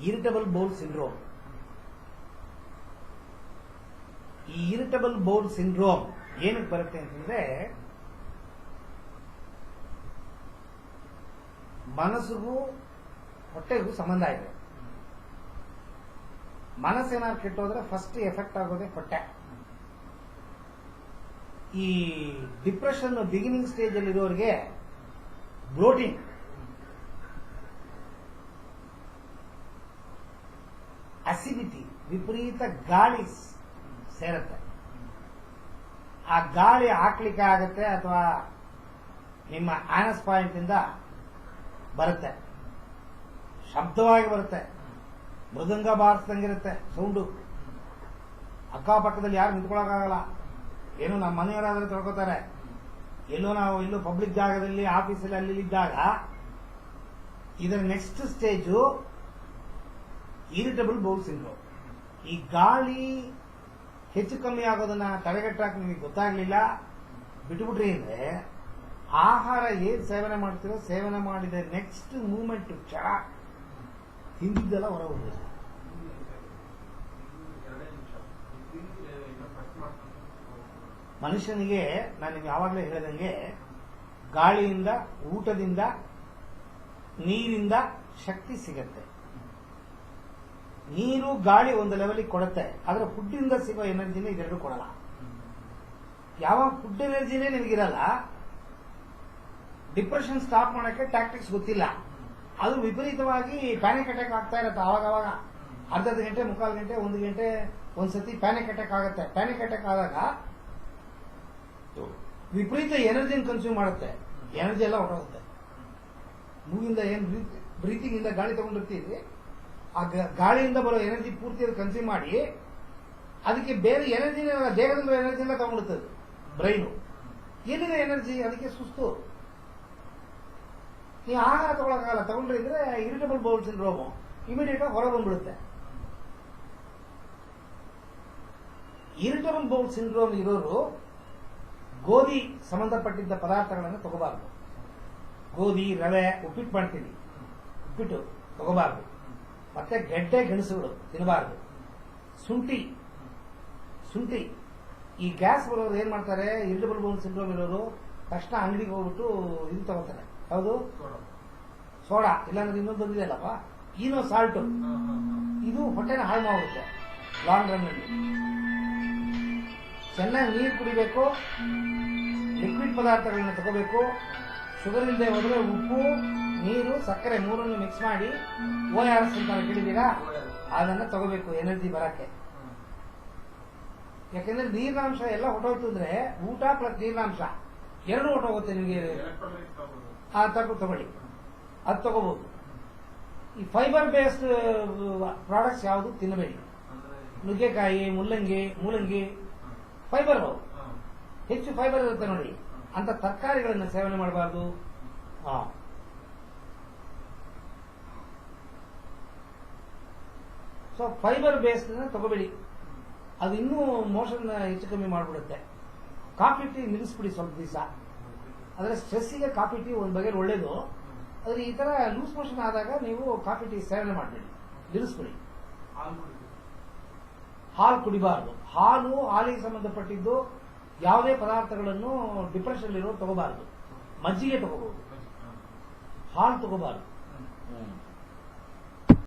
Irritable bowl syndrome. ಈ irritable bowl syndrome ಏನಕ್ಕೆ ಬರುತ್ತೆ ಅಂತಂದ್ರೆ, ಮನಸ್ಸಿಗೂ ಹೊಟ್ಟೆಗೂ ಸಂಬಂಧ ಇದೆ. ಮನಸ್ಸೇನಾದ್ರು ಕೆಟ್ಟೋದ್ರೆ ಫಸ್ಟ್ ಎಫೆಕ್ಟ್ ಆಗೋದೇ ಹೊಟ್ಟೆ. ಈ ಡಿಪ್ರೆಷನ್ ಬಿಗಿನಿಂಗ್ ಸ್ಟೇಜ್ ಅಲ್ಲಿ ಇರೋರಿಗೆ ಬ್ಲೋಟಿಂಗ್, ಅಸಿಡಿಟಿ, ವಿಪರೀತ ಗಾಳಿ ಸೇರುತ್ತೆ. ಆ ಗಾಳಿ ಹಾಕ್ಲಿಕ್ಕೆ ಆಗತ್ತೆ ಅಥವಾ ನಿಮ್ಮ ಆನಸ್ ಪಾಯಿಂಟ್ ಇಂದ ಬರುತ್ತೆ, ಶಬ್ದವಾಗಿ ಬರುತ್ತೆ, ಮೃದಂಗ ಬಾರಿಸ್ದಂಗಿರುತ್ತೆ ಸೌಂಡು. ಅಕ್ಕಪಕ್ಕದಲ್ಲಿ ಯಾರು ನಿಂತ್ಕೊಳ್ಳೋಕ್ಕಾಗಲ್ಲ. ಏನು ನಮ್ಮ ಮನೆಯವರಾದ್ರೆ ತಿಳ್ಕೊತಾರೆ. ಎಲ್ಲೋ ಪಬ್ಲಿಕ್ ಜಾಗದಲ್ಲಿ ಆಫೀಸಲ್ಲಿ ಅಲ್ಲಿ ಇದ್ದಾಗ ಇದರ next stage irritable bowl syndrome. ಈ ಗಾಳಿ ಹೆಚ್ಚು ಕಮ್ಮಿ ಆಗೋದನ್ನ ತಡೆಗಟ್ಟಕ್ಕೆ ನಿಮಗೆ ಗೊತ್ತಾಗ್ಲಿಲ್ಲ, ಬಿಟ್ಬಿಟ್ರಿ ಅಂದ್ರೆ ಆಹಾರ ಏನ್ ಸೇವನೆ ಮಾಡ್ತೀರೋ ಸೇವನೆ ಮಾಡಿದ ನೆಕ್ಸ್ಟ್ ಮೂವ್ಮೆಂಟ್ ಕ್ಷಣ ಹಿಂದಿದ್ದೆಲ್ಲ ಹೊರ ಹೋಗ್ಬೋದು. ಮನುಷ್ಯನಿಗೆ ನಾನು ನಿಮ್ಗೆ ಯಾವಾಗಲೇ ಹೇಳಿದಂಗೆ ಗಾಳಿಯಿಂದ, ಊಟದಿಂದ, ನೀರಿಂದ ಶಕ್ತಿ ಸಿಗತ್ತೆ. ನೀರು ಗಾಳಿ ಒಂದು ಲೆವೆಲ್ಗೆ ಕೊಡುತ್ತೆ, ಆದ್ರೆ ಫುಡ್ ಇಂದ ಸಿಗೋ ಎನರ್ಜಿನೇ ಇದೆರಡು ಕೊಡಲ್ಲ. ಯಾವಾಗ ಫುಡ್ ಎನರ್ಜಿನೇ ನಿಮಗಿರಲ್ಲ, ಡಿಪ್ರೆಷನ್ ಸ್ಟಾಪ್ ಮಾಡಕ್ಕೆ ಟ್ಯಾಕ್ಟಿಕ್ಸ್ ಗೊತ್ತಿಲ್ಲ, ಅದು ವಿಪರೀತವಾಗಿ ಪ್ಯಾನಿಕ್ ಅಟ್ಯಾಕ್ ಆಗ್ತಾ ಇರುತ್ತೆ. ಆವಾಗ ಅರ್ಧ ಗಂಟೆ, ಮುಕ್ಕಾಲು ಗಂಟೆ, 1 ಗಂಟೆ ಒಂದ್ಸತಿ ಪ್ಯಾನಿಕ್ ಅಟ್ಯಾಕ್ ಆಗುತ್ತೆ. ಪ್ಯಾನಿಕ್ ಅಟ್ಯಾಕ್ ಆದಾಗ ವಿಪರೀತ ಎನರ್ಜಿನ ಕನ್ಸ್ಯೂಮ್ ಮಾಡುತ್ತೆ, ಎನರ್ಜಿ ಎಲ್ಲ ಹೊರಟೋಗುತ್ತೆ. ಮೂಗಿಂದ ಏನ್ ಬ್ರೀತಿಂಗ್ ಇಂದ ಗಾಳಿ ತಗೊಂಡಿರ್ತೀವಿ, ಆ ಗಾಳಿಯಿಂದ ಬರೋ ಎನರ್ಜಿ ಪೂರ್ತಿ ಅದು ಕನ್ಸ್ಯೂಮ್ ಮಾಡಿ ಅದಕ್ಕೆ ಬೇರೆ ಎನರ್ಜಿನ, ದೇಹದಿಂದ ಎನರ್ಜಿನ ತಗೊಂಡಿರ್ತದೆ ಬ್ರೈನು. ಏನಿದೆ ಎನರ್ಜಿ, ಅದಕ್ಕೆ ಸುಸ್ತು. ನೀವು ಆಹಾರ ತಗೊಳಕಾಗಲ್ಲ, ತಗೊಂಡ್ರೆ ಇದ್ರೆ ಇರಿಟಬಲ್ ಬೌಲ್ ಸಿಂಡ್ರೋಮ್ ಇಮಿಡಿಯೇಟ್ ಆಗಿ ಹೊರ ಬಂದ್ಬಿಡುತ್ತೆ. ಇರಿಟಬಲ್ ಬೌಲ್ ಸಿಂಡ್ರೋಮ್ ಇರೋರು ಗೋಧಿ ಸಂಬಂಧಪಟ್ಟಿದ್ದ ಪದಾರ್ಥಗಳನ್ನು ತಗೋಬಾರ್ದು. ಗೋಧಿ, ರವೆ, ಉಪ್ಪಿಟ್ಟು ಮಾಡ್ತೀವಿ, ಉಪ್ಪಿಟ್ಟು ತಗೋಬಾರ್ದು. ಮತ್ತೆ ಗೆಡ್ಡೆ ಗೆಣಸುಗಳು ತಿನ್ನಬಾರ್ದು. ಶುಂಠಿ ಈ ಗ್ಯಾಸ್ ಬರೋರು ಏನ್ ಮಾಡ್ತಾರೆ, ಇರಿಟಬಲ್ ಬೌಲ್ ಸಿಂಡ್ರೋಮ್ ಇರೋರು ತಕ್ಷಣ ಅಂಗಡಿಗೆ ಹೋಗ್ಬಿಟ್ಟು ಇದು ತಗೋತಾರೆ. ಹೌದು, ಸೋಡಾ, ಇಲ್ಲಾಂದ್ರೆ ಇನ್ನೊಂದು ಬಂದಿದೆಯಲ್ಲಪ್ಪ ಈನೋ ಸಾಲ್ಟ್, ಇದು ಹೊಟ್ಟೆನ ಹಾಳು ಮಾಡುತ್ತೆ ಲಾಂಗ್ ರನ್ ಅಲ್ಲಿ. ಚೆನ್ನಾಗಿ ನೀರು ಕುಡಿಬೇಕು, ಲಿಕ್ವಿಡ್ ಪದಾರ್ಥಗಳನ್ನ ತಗೋಬೇಕು. ಶುಗರ್ ಇಲ್ಲದೆ ಹೋದ್ರೆ ಉಪ್ಪು, ನೀರು, ಸಕ್ಕರೆ ಮೂರನ್ನು ಮಿಕ್ಸ್ ಮಾಡಿ ORS ಅಂತ ಕೇಳಿದೀರಾ, ಅದನ್ನ ತಗೋಬೇಕು ಎನರ್ಜಿ ಬರಕ್ಕೆ. ಯಾಕೆಂದ್ರೆ ನೀರಿನಾಂಶ ಎಲ್ಲ ಹೊಟ್ಟೋಯ್ತು ಅಂದ್ರೆ ಊಟ ಪ್ಲಸ್ ನೀರಿನಾಂಶ ಎರಡು ಹೊಟ್ಟೋಗುತ್ತೆ ನಿಮಗೆ. ಆ ತರ ತಗೊಳ್ಳಿ, ಅದು ತಗೋಬಹುದು. ಈ ಫೈಬರ್ ಬೇಸ್ಡ್ ಪ್ರಾಡಕ್ಟ್ಸ್ ಯಾವುದು ತಿನ್ನಬೇಡಿ. ನುಗ್ಗೆಕಾಯಿ, ಮೂಲಂಗಿ ಫೈಬರ್, ಹೆಚ್ಚು ಫೈಬರ್ ಇರುತ್ತೆ ನೋಡಿ, ಅಂತ ತರಕಾರಿಗಳನ್ನ ಸೇವನೆ ಮಾಡಬಾರ್ದು. ಸೊ ಫೈಬರ್ ಬೇಸ್ಡ್ ತಗೋಬೇಡಿ, ಅದು ಇನ್ನೂ ಮೋಷನ್ ಹೆಚ್ಚು ಕಮ್ಮಿ ಮಾಡಿಬಿಡುತ್ತೆ. ಕಾಫಿ ಟೀ ನಿಲ್ಲಿಸ್ಬಿಡಿ ಸ್ವಲ್ಪ ದಿವಸ. ಆದರೆ ಸ್ಟ್ರೆಸ್ಸಿಗೆ ಕಾಫಿ ಟೀ ಒಂದು ಬಗೆಯಲ್ಲಿ ಒಳ್ಳೇದು. ಆದರೆ ಈ ತರ ಲೂಸ್ ಮೋಷನ್ ಆದಾಗ ನೀವು ಕಾಫಿ ಟೀ ಸೇವನೆ ಮಾಡಬೇಡಿ, ನಿಲ್ಲಿಸ್ಬಿಡಿ. ಹಾಲು ಕುಡಿಬಾರ್ದು. ಹಾಲಿಗೆ ಸಂಬಂಧಪಟ್ಟಿದ್ದು ಯಾವುದೇ ಪದಾರ್ಥಗಳನ್ನು ಡಿಪ್ರೆಷನ್ ಇರೋ ತಗೋಬಾರ್ದು. ಮಜ್ಜಿಗೆ ತಗೋಬಹುದು, ಹಾಲು ತಗೋಬಾರ್ದು.